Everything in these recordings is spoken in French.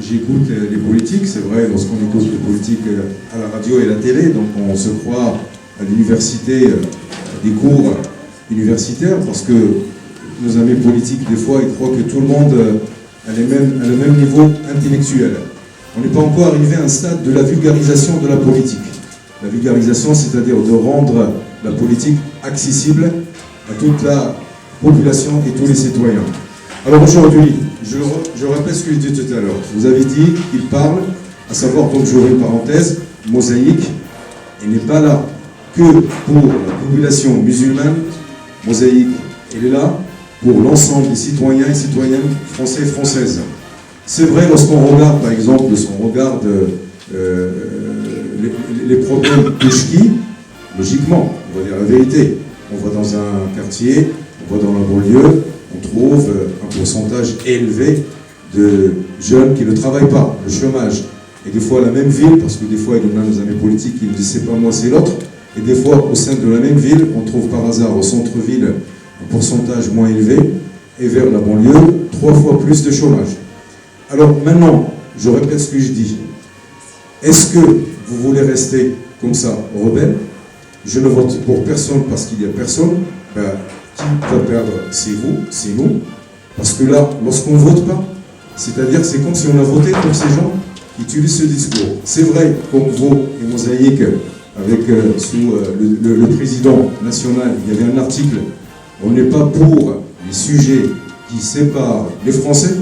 j'écoute les politiques, c'est vrai, lorsqu'on écoute les politiques à la radio et à la télé, donc on se croit à l'université, des cours universitaires, parce que nos amis politiques, des fois, ils croient que tout le monde a le même niveau intellectuel. On n'est pas encore arrivé à un stade de la vulgarisation de la politique. La vulgarisation, c'est-à-dire de rendre la politique accessible à toute la population et tous les citoyens. Alors aujourd'hui, je répète ce que je disais tout à l'heure. Vous avez dit qu'il parle, à savoir, donc j'ouvre une parenthèse, Mosaïque, il n'est pas là que pour la population musulmane. Mosaïque, il est là pour l'ensemble des citoyens et citoyennes français et françaises. C'est vrai, lorsqu'on regarde, par exemple, on regarde les problèmes de ski, logiquement, on va dire la vérité. On va dans un quartier, on va dans la banlieue, on trouve un pourcentage élevé de jeunes qui ne travaillent pas, le chômage. Et des fois, la même ville, parce que des fois, il y en a nos amis politiques qui nous disent c'est pas moi, c'est l'autre. Et des fois, au sein de la même ville, on trouve par hasard au centre-ville un pourcentage moins élevé, et vers la banlieue, 3 fois plus de chômage. Alors maintenant, je répète ce que je dis. Est-ce que vous voulez rester comme ça, rebelle? Je ne vote pour personne parce qu'il n'y a personne. Ben, qui va perdre? C'est vous, c'est nous. Parce que là, lorsqu'on ne vote pas, c'est-à-dire c'est comme si on a voté pour ces gens qui utilisent ce discours. C'est vrai, comme vous et Mosaïque, avec sous le président national, il y avait un article, on n'est pas pour les sujets qui séparent les Français.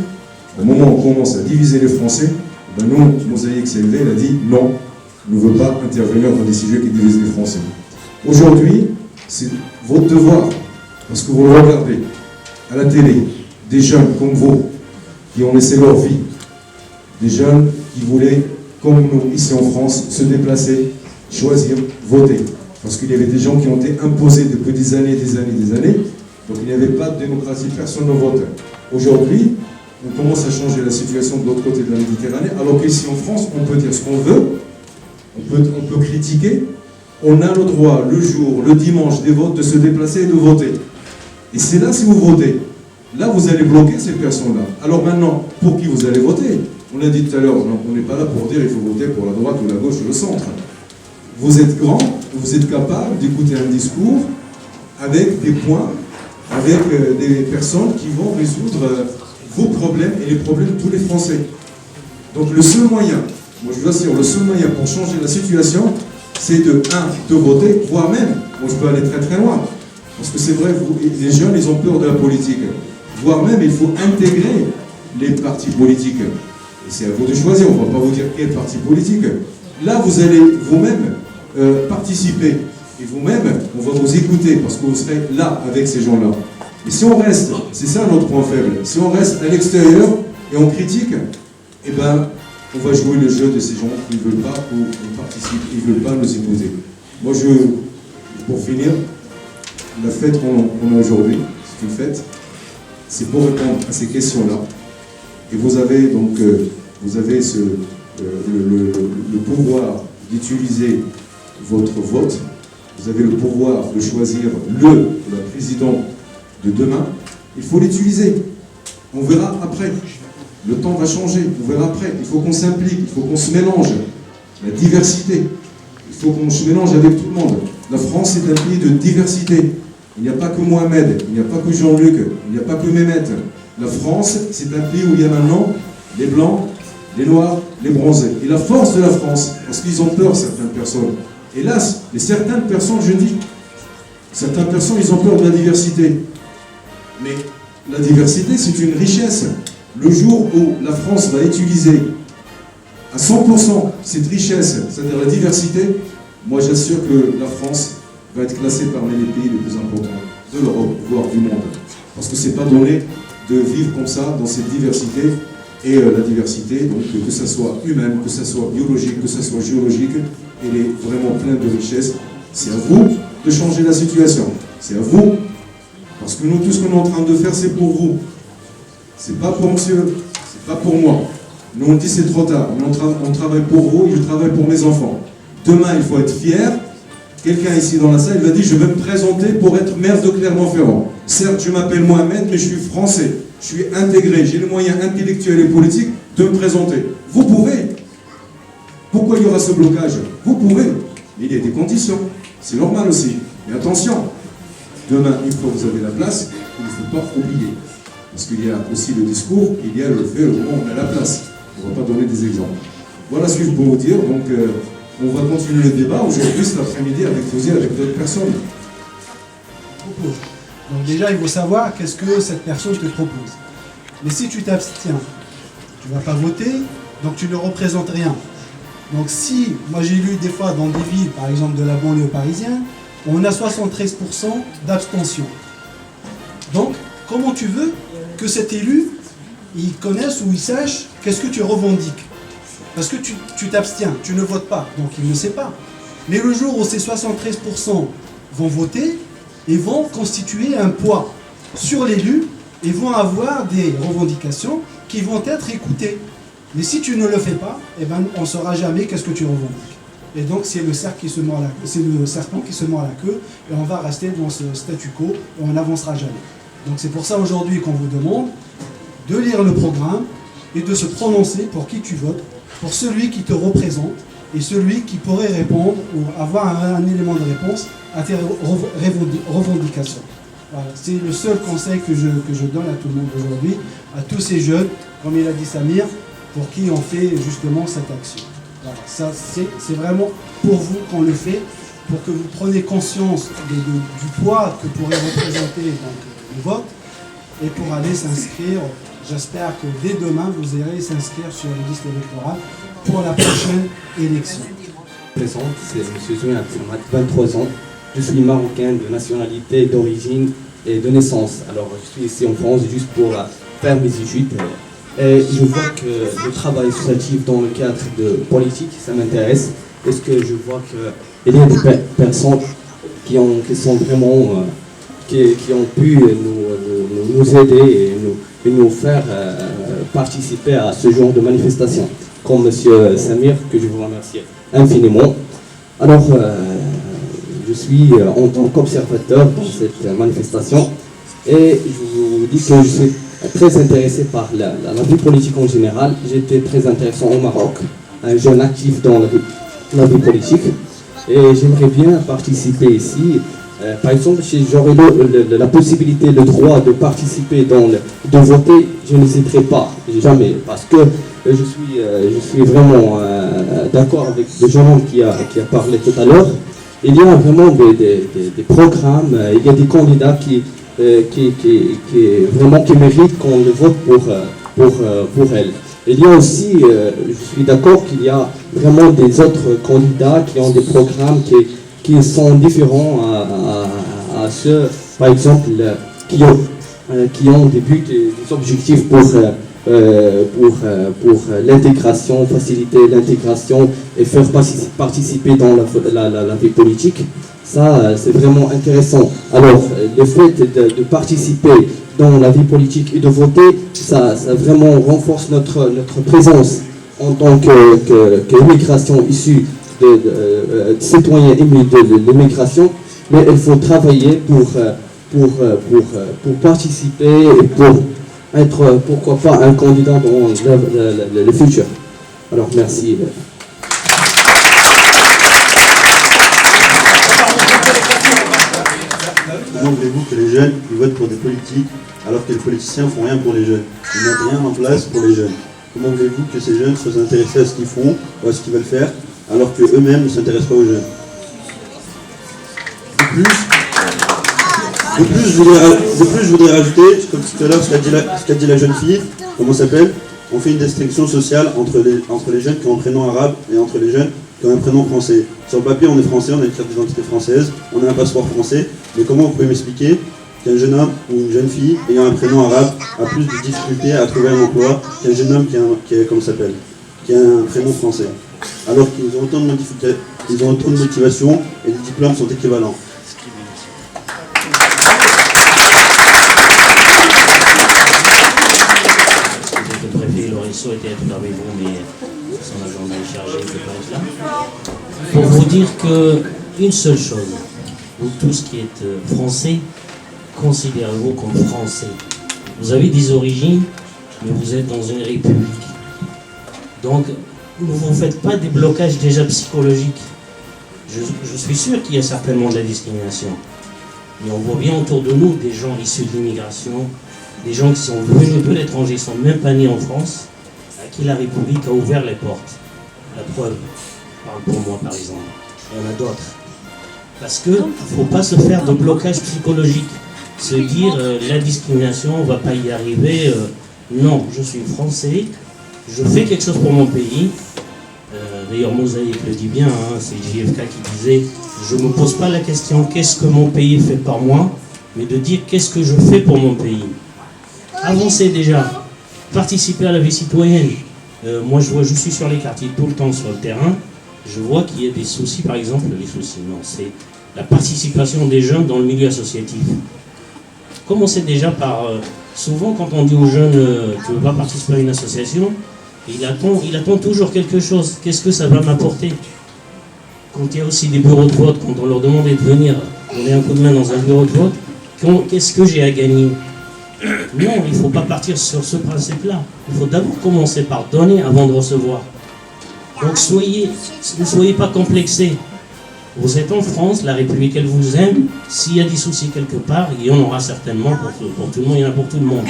Au moment où on commence à diviser les Français, ben nous, Mosaïque s'est levé, il a dit non, on ne veut pas intervenir dans des sujets qui divisent les Français. Aujourd'hui, c'est votre devoir, parce que vous le regardez à la télé, des jeunes comme vous, qui ont laissé leur vie, des jeunes qui voulaient, comme nous, ici en France, se déplacer, choisir, voter. Parce qu'il y avait des gens qui ont été imposés depuis des années, donc il n'y avait pas de démocratie, personne ne vote. Aujourd'hui, on commence à changer la situation de l'autre côté de la Méditerranée, alors qu'ici en France, on peut dire ce qu'on veut, on peut critiquer, on a le droit, le jour, le dimanche des votes, de se déplacer et de voter. Et c'est là, si vous votez, là, vous allez bloquer ces personnes-là. Alors maintenant, pour qui vous allez voter? On l'a dit tout à l'heure, on n'est pas là pour dire il faut voter pour la droite ou la gauche ou le centre. Vous êtes grand, vous êtes capable d'écouter un discours avec des points, avec des personnes qui vont résoudre vos problèmes et les problèmes de tous les Français. Donc le seul moyen, moi je vous assure, le seul moyen pour changer la situation, c'est de voter, voire même, moi je peux aller très très loin, parce que c'est vrai, les jeunes, ils ont peur de la politique, voire même il faut intégrer les partis politiques. Et c'est à vous de choisir, on ne va pas vous dire quel parti politique. Là, vous allez vous-même participer, et vous-même, on va vous écouter, parce que vous serez là avec ces gens-là. Et si on reste, c'est ça notre point faible, si on reste à l'extérieur et on critique, eh ben, on va jouer le jeu de ces gens qui ne veulent pas qu'on participe, qui ne veulent pas nous écouter. Moi, pour finir, la fête qu'on a aujourd'hui, c'est une fête, c'est pour répondre à ces questions-là. Et vous avez donc le pouvoir d'utiliser votre vote, vous avez le pouvoir de choisir le président de demain, il faut l'utiliser. On verra après. Le temps va changer, on verra après. Il faut qu'on s'implique, il faut qu'on se mélange. La diversité, il faut qu'on se mélange avec tout le monde. La France est un pays de diversité. Il n'y a pas que Mohamed, il n'y a pas que Jean-Luc, il n'y a pas que Mehmet. La France, c'est un pays où il y a maintenant les Blancs, les Noirs, les Bronzés. Et la force de la France, parce qu'ils ont peur, certaines personnes. Hélas, mais certaines personnes, je dis, certaines personnes, ils ont peur de la diversité. Mais la diversité, c'est une richesse. Le jour où la France va utiliser à 100% cette richesse, c'est-à-dire la diversité, moi j'assure que la France va être classée parmi les pays les plus importants de l'Europe, voire du monde. Parce que ce n'est pas donné de vivre comme ça, dans cette diversité. Et la diversité, donc que ce soit humaine, que ce soit biologique, que ce soit géologique, elle est vraiment pleine de richesses. C'est à vous de changer la situation. C'est à vous. Parce que nous, tout ce qu'on est en train de faire, c'est pour vous. C'est pas pour monsieur, c'est pas pour moi. Nous, on dit c'est trop tard. On travaille pour vous et je travaille pour mes enfants. Demain, il faut être fier. Quelqu'un ici dans la salle, il va dire, je vais me présenter pour être maire de Clermont-Ferrand. Certes, je m'appelle Mohamed, mais je suis français. je suis intégré, j'ai les moyens intellectuels et politiques de me présenter. Vous pouvez. Pourquoi il y aura ce blocage? Vous pouvez. Mais il y a des conditions. C'est normal aussi. Mais attention, demain, une fois que vous avez la place, il ne faut pas oublier. Parce qu'il y a aussi le discours, il y a le fait, au moment où on a la place. On ne va pas donner des exemples. Voilà ce que je peux vous dire. Donc, on va continuer le débat aujourd'hui, cet après-midi, avec vous et avec d'autres personnes. Donc déjà, il faut savoir qu'est-ce que cette personne te propose. Mais si tu t'abstiens, tu ne vas pas voter, donc tu ne représentes rien. Donc si, moi j'ai lu des fois dans des villes, par exemple de la banlieue parisienne, on a 73% d'abstention. Donc, comment tu veux que cet élu, il connaisse ou il sache qu'est-ce que tu revendiques? Parce que tu t'abstiens, tu ne votes pas, donc il ne sait pas. Mais le jour où ces 73% vont voter, ils vont constituer un poids sur l'élu et vont avoir des revendications qui vont être écoutées. Mais si tu ne le fais pas, eh ben, on ne saura jamais qu'est-ce que tu revendiques. Et donc c'est le serpent qui se mord la queue et on va rester dans ce statu quo et on n'avancera jamais. Donc c'est pour ça aujourd'hui qu'on vous demande de lire le programme et de se prononcer pour qui tu votes, pour celui qui te représente et celui qui pourrait répondre ou avoir un élément de réponse à tes revendications. Voilà. C'est le seul conseil que je donne à tout le monde aujourd'hui, à tous ces jeunes, comme il a dit Samir, pour qui on fait justement cette action. Voilà. Ça, c'est vraiment pour vous qu'on le fait, pour que vous preniez conscience du poids que pourrait représenter donc, le vote, et pour aller s'inscrire. J'espère que dès demain, vous irez s'inscrire sur les listes électorales pour la prochaine élection. Je me présente, c'est M. Zouin, 23 ans. Je suis marocain de nationalité, d'origine et de naissance. Alors, je suis ici en France juste pour faire mes études. Et je vois que le travail associatif dans le cadre de politique, ça m'intéresse. Parce que je vois qu'il y a des personnes qui sont vraiment, qui ont pu nous aider et nous faire participer à ce genre de manifestation. Comme M. Samir, que je vous remercie infiniment. Alors, je suis en tant qu'observateur dans cette manifestation et je vous dis que je suis très intéressé par la vie politique en général. J'étais très intéressant au Maroc, un jeune actif dans la vie politique et j'aimerais bien participer ici. Par exemple, si j'aurais la possibilité, le droit de participer, de voter, je n'hésiterai pas, jamais, parce que je suis vraiment d'accord avec le jeune homme qui a parlé tout à l'heure. Il y a vraiment des programmes, il y a des candidats qui méritent qu'on le vote pour elles. Il y a aussi, je suis d'accord qu'il y a vraiment des autres candidats qui ont des programmes qui sont différents à ceux, par exemple, qui ont des buts et des objectifs pour l'intégration, faciliter l'intégration et faire participer dans la vie politique. Ça, c'est vraiment intéressant. Alors, le fait de participer dans la vie politique et de voter, ça vraiment renforce notre présence en tant qu'immigration issue de citoyens émis de l'immigration, mais il faut travailler pour participer et pour être, pourquoi pas, un candidat dans le futur. Alors, merci. Comment voulez-vous que les jeunes ils votent pour des politiques alors que les politiciens font rien pour les jeunes? Ils mettent rien en place pour les jeunes. Comment voulez-vous que ces jeunes soient intéressés à ce qu'ils font ou à ce qu'ils veulent faire alors qu'eux-mêmes ne s'intéressent pas aux jeunes? De plus, je voudrais rajouter, comme tout à l'heure, ce qu'a dit la jeune fille, comment ça s'appelle? On fait une distinction sociale entre les jeunes qui ont un prénom arabe et entre les jeunes qui ont un prénom français. Sur le papier, on est français, on a une carte d'identité française, on a un passeport français, mais comment vous pouvez m'expliquer qu'un jeune homme ou une jeune fille ayant un prénom arabe a plus de difficultés à trouver un emploi qu'un jeune homme qui a un prénom français, alors qu'ils ont autant de motivation et les diplômes sont équivalents. Le préfet Lorenzo était parmi vous, mais son agenda est chargé, je pense là. Pour vous dire qu'une seule chose, vous tous qui êtes français, considérez-vous comme français. Vous avez des origines, mais vous êtes dans une république. Donc, ne vous faites pas des blocages déjà psychologiques. Je suis sûr qu'il y a certainement de la discrimination. Mais on voit bien autour de nous des gens issus de l'immigration, des gens qui sont venus de l'étranger, qui ne sont même pas nés en France, à qui la République a ouvert les portes. La preuve, parle pour moi par exemple. Il y en a d'autres. Parce qu'il ne faut pas se faire de blocage psychologique. Se dire la discrimination, on ne va pas y arriver. Non, je suis français, je fais quelque chose pour mon pays. D'ailleurs, Mosaïque le dit bien, hein, c'est JFK qui disait « Je ne me pose pas la question qu'est-ce que mon pays fait par moi, mais de dire qu'est-ce que je fais pour mon pays. » Avancez déjà, participez à la vie citoyenne. Moi, je suis sur les quartiers tout le temps sur le terrain. Je vois qu'il y a des soucis, par exemple, les soucis, non, c'est la participation des jeunes dans le milieu associatif. Commencez déjà par... souvent, quand on dit aux jeunes tu ne veux pas participer à une association, il attend toujours quelque chose. Qu'est-ce que ça va m'apporter? Quand il y a aussi des bureaux de vote, quand on leur demandait de venir donner un coup de main dans un bureau de vote, qu'est-ce que j'ai à gagner? Non, il ne faut pas partir sur ce principe-là. Il faut d'abord commencer par donner avant de recevoir. Donc ne soyez pas complexés. Vous êtes en France, la République elle vous aime. S'il y a des soucis quelque part, il y en aura certainement pour tout le monde, il y en a pour tout le monde.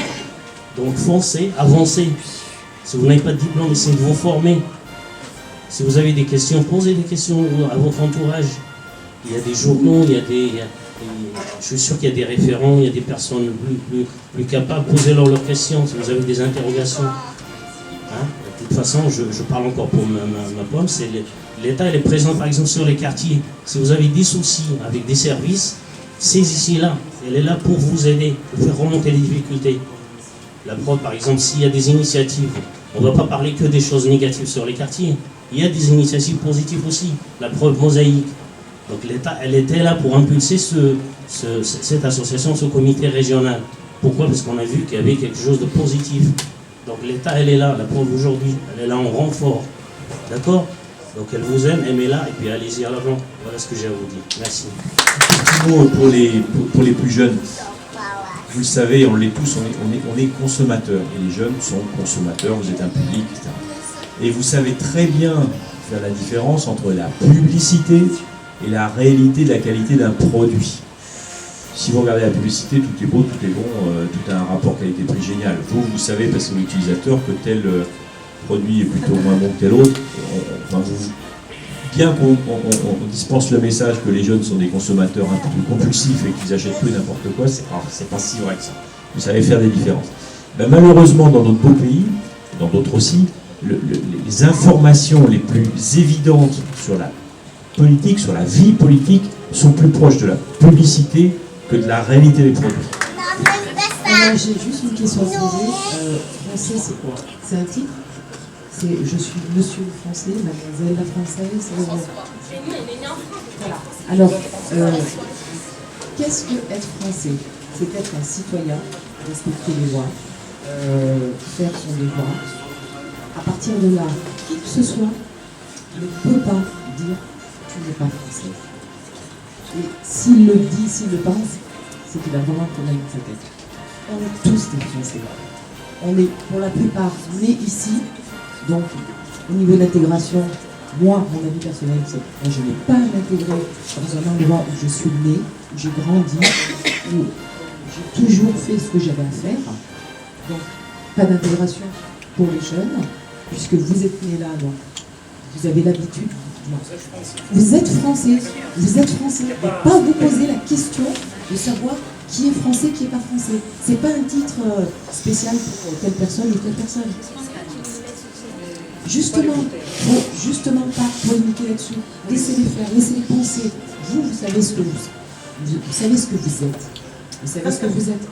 Donc foncez, avancez. Si vous n'avez pas de diplôme, essayez de vous former. Si vous avez des questions, posez des questions à votre entourage. Il y a des journaux, je suis sûr qu'il y a des référents, il y a des personnes plus capables. Posez-leur leurs questions si vous avez des interrogations. Hein? De toute façon, je parle encore pour ma pomme, c'est l'État est présent par exemple sur les quartiers. Si vous avez des soucis avec des services, saisissez-la. Elle est là pour vous aider, pour faire remonter les difficultés. La preuve, par exemple, s'il y a des initiatives, on ne va pas parler que des choses négatives sur les quartiers. Il y a des initiatives positives aussi. La preuve, Mosaïque. Donc l'État, elle était là pour impulser cette association, ce comité régional. Pourquoi? Parce qu'on a vu qu'il y avait quelque chose de positif. Donc l'État, elle est là. La preuve aujourd'hui, elle est là en renfort. D'accord? Donc elle vous aime, aimez-la et puis allez-y à l'avant. Voilà ce que j'ai à vous dire. Merci. Un petit mot pour les plus jeunes. Vous le savez, on l'est tous, on est consommateurs. Et les jeunes sont consommateurs, vous êtes un public, etc. Et vous savez très bien faire la différence entre la publicité et la réalité de la qualité d'un produit. Si vous regardez la publicité, tout est beau, tout est bon, tout a un rapport qualité-prix génial. Vous savez, parce que l'utilisateur, que tel produit est plutôt moins bon que tel autre. Bien qu'on dispense le message que les jeunes sont des consommateurs un peu plus compulsifs et qu'ils achètent tout et n'importe quoi, c'est pas si vrai que ça. Vous savez faire des différences. Ben, malheureusement, dans notre beau pays, dans d'autres aussi, les informations les plus évidentes sur la politique, sur la vie politique, sont plus proches de la publicité que de la réalité des produits. J'ai juste une question à poser. Français, c'est quoi? C'est un titre? C'est je suis monsieur français, mademoiselle la française. Voilà. Alors, qu'est-ce que être français? C'est être un citoyen, respecter les lois, faire son devoir. À partir de là, qui que ce soit ne peut pas dire tu n'es pas français. Et s'il le dit, s'il le pense, c'est qu'il a vraiment un problème dans sa tête. On est tous des Français. On est pour la plupart nés ici. Donc, au niveau de l'intégration, moi, mon avis personnel, c'est que je n'ai pas à m'intégrer dans un endroit où je suis né, où j'ai grandi, où j'ai toujours fait ce que j'avais à faire. Donc, pas d'intégration pour les jeunes, puisque vous êtes nés là, donc vous avez l'habitude. Vous êtes français, vous êtes français. Et pas vous poser la question de savoir qui est français, qui n'est pas français. C'est pas un titre spécial pour telle personne ou telle personne. Justement pas polémiquer là-dessus. Laissez-les faire, laissez-les penser. Vous savez ce que vous savez ce que vous êtes. Vous savez ce que vous êtes.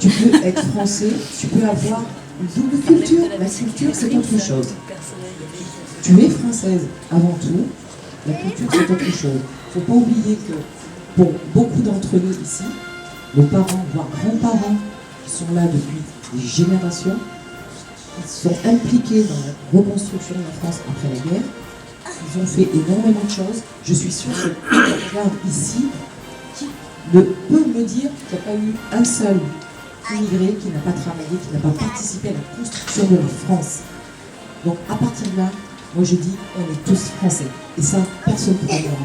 Tu peux être français, tu peux avoir une double culture. La culture, c'est autre chose. Tu es française avant tout. La culture, c'est autre chose. Il ne faut pas oublier que pour beaucoup d'entre nous ici, nos parents, voire grands-parents, qui sont là depuis des générations, ils sont impliqués dans la reconstruction de la France après la guerre. Ils ont fait énormément de choses. Je suis sûre que quand on regarde ici, ne peut me dire qu'il n'y a pas eu un seul immigré qui n'a pas travaillé, qui n'a pas participé à la construction de la France. Donc à partir de là, moi je dis, on est tous français. Et ça, personne ne pourra le rendre.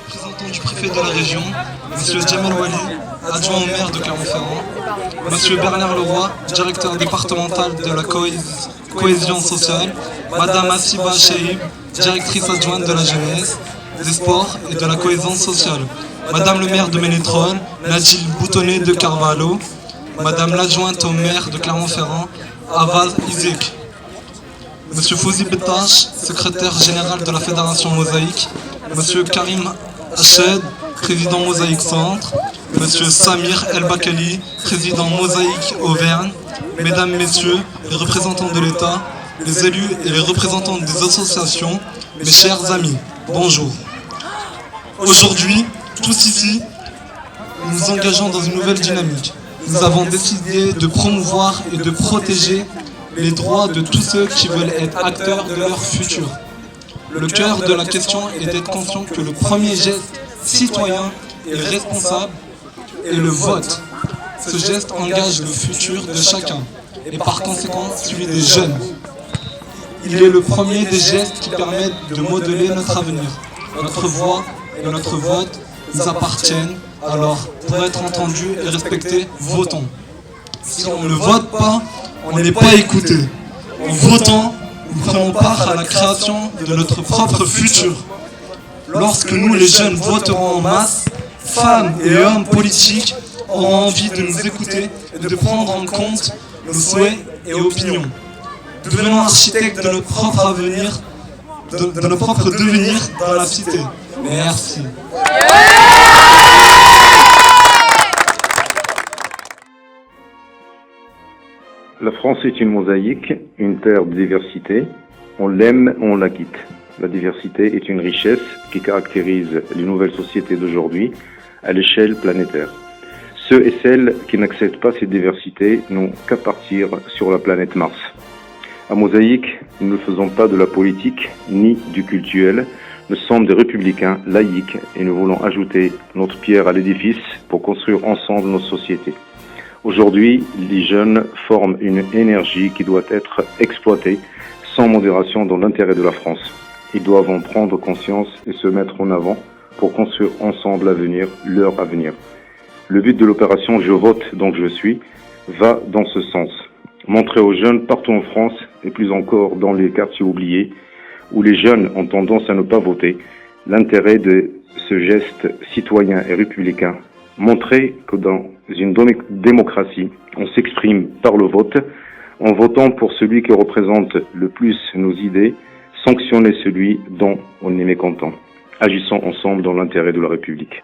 Représentant du préfet de la région, Monsieur Djamel Wali, adjoint au maire de Clermont-Ferrand, Monsieur Bernard Leroy, directeur départemental de la cohésion sociale, Madame Assiba Chehib, directrice adjointe de la jeunesse, des sports et de la cohésion sociale, Madame le maire de Ménétrol, Nadjil Boutonnet de Carvalho, Madame l'adjointe au maire de Clermont-Ferrand, Avaz Izek, Monsieur Fouzi Bettache, secrétaire général de la Fédération Mosaïque, Monsieur Karim Ached, président Mosaïque Centre, Monsieur Samir El Bakali, président Mosaïque Auvergne, Mesdames, Messieurs, les représentants de l'État, les élus et les représentants des associations, mes chers amis, bonjour. Aujourd'hui, tous ici, nous nous engageons dans une nouvelle dynamique. Nous avons décidé de promouvoir et de protéger les droits de tous ceux qui veulent être acteurs de leur futur. Le cœur de la question est d'être conscient que le premier geste citoyen et responsable est le vote. Ce geste engage le futur de chacun et par conséquent celui des jeunes. Il est le premier des gestes qui permettent de modeler notre avenir. Notre voix et notre vote nous appartiennent, alors pour être entendus et respectés, votons. Si on ne vote pas, on n'est pas écouté. En votant, nous prenons part à la création de notre propre futur. Lorsque nous, les jeunes, voterons en masse, femmes et hommes politiques auront envie de nous écouter et de prendre en compte nos souhaits et opinions. Devenons architectes de notre propre avenir, de nos propres devenirs dans la cité. Merci. La France est une mosaïque, une terre de diversité. On l'aime, on la quitte. La diversité est une richesse qui caractérise les nouvelles sociétés d'aujourd'hui à l'échelle planétaire. Ceux et celles qui n'acceptent pas cette diversité n'ont qu'à partir sur la planète Mars. À Mosaïque, nous ne faisons pas de la politique ni du cultuel. Nous sommes des républicains laïcs et nous voulons ajouter notre pierre à l'édifice pour construire ensemble notre société. Aujourd'hui, les jeunes forment une énergie qui doit être exploitée sans modération dans l'intérêt de la France. Ils doivent en prendre conscience et se mettre en avant pour construire ensemble l'avenir, leur avenir. Le but de l'opération « Je vote donc je suis » va dans ce sens. Montrer aux jeunes partout en France et plus encore dans les quartiers oubliés où les jeunes ont tendance à ne pas voter, l'intérêt de ce geste citoyen et républicain. Montrer que dans une démocratie, on s'exprime par le vote, en votant pour celui qui représente le plus nos idées, sanctionner celui dont on est mécontent. Agissons ensemble dans l'intérêt de la République.